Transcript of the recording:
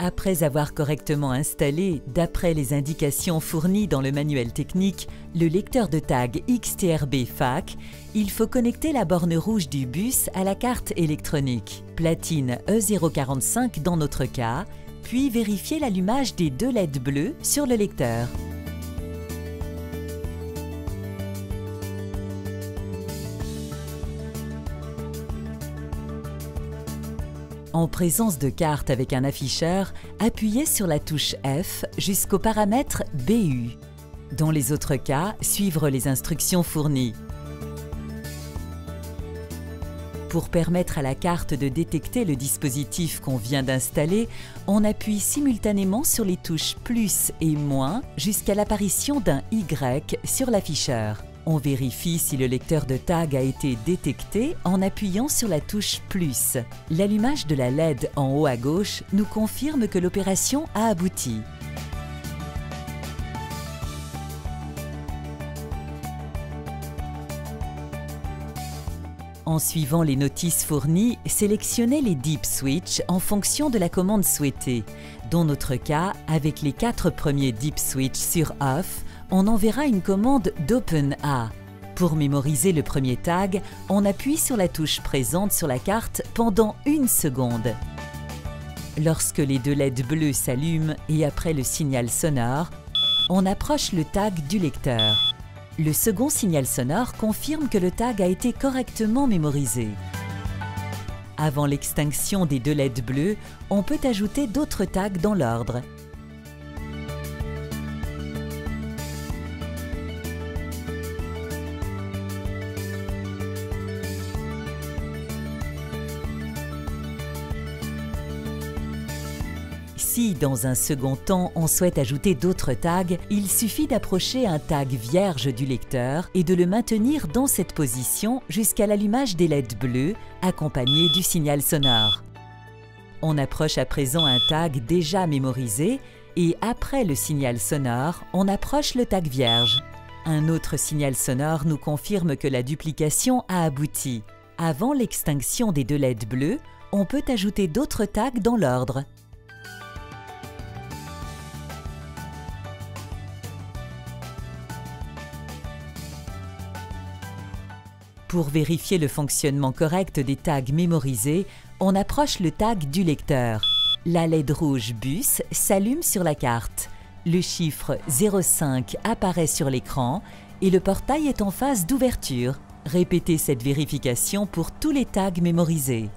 Après avoir correctement installé, d'après les indications fournies dans le manuel technique, le lecteur de tag XTRB FAC, il faut connecter la borne rouge du bus à la carte électronique, platine E045 dans notre cas, puis vérifier l'allumage des 2 LED bleus sur le lecteur. En présence de carte avec un afficheur, appuyez sur la touche F jusqu'au paramètre BU. Dans les autres cas, suivre les instructions fournies. Pour permettre à la carte de détecter le dispositif qu'on vient d'installer, on appuie simultanément sur les touches plus et moins jusqu'à l'apparition d'un Y sur l'afficheur. On vérifie si le lecteur de tag a été détecté en appuyant sur la touche plus. L'allumage de la LED en haut à gauche nous confirme que l'opération a abouti. En suivant les notices fournies, sélectionnez les Deep Switch en fonction de la commande souhaitée. Dans notre cas, avec les 4 premiers Deep Switch sur Off, on enverra une commande d'Open A. Pour mémoriser le premier tag, on appuie sur la touche présente sur la carte pendant 1 seconde. Lorsque les 2 LED bleus s'allument et après le signal sonore, on approche le tag du lecteur. Le second signal sonore confirme que le tag a été correctement mémorisé. Avant l'extinction des 2 LED bleus, on peut ajouter d'autres tags dans l'ordre. Si, dans un second temps, on souhaite ajouter d'autres tags, il suffit d'approcher un tag vierge du lecteur et de le maintenir dans cette position jusqu'à l'allumage des LED bleus, accompagné du signal sonore. On approche à présent un tag déjà mémorisé et après le signal sonore, on approche le tag vierge. Un autre signal sonore nous confirme que la duplication a abouti. Avant l'extinction des 2 LED bleus, on peut ajouter d'autres tags dans l'ordre. Pour vérifier le fonctionnement correct des tags mémorisés, on approche le tag du lecteur. La LED rouge bus s'allume sur la carte. Le chiffre 05 apparaît sur l'écran et le portail est en phase d'ouverture. Répétez cette vérification pour tous les tags mémorisés.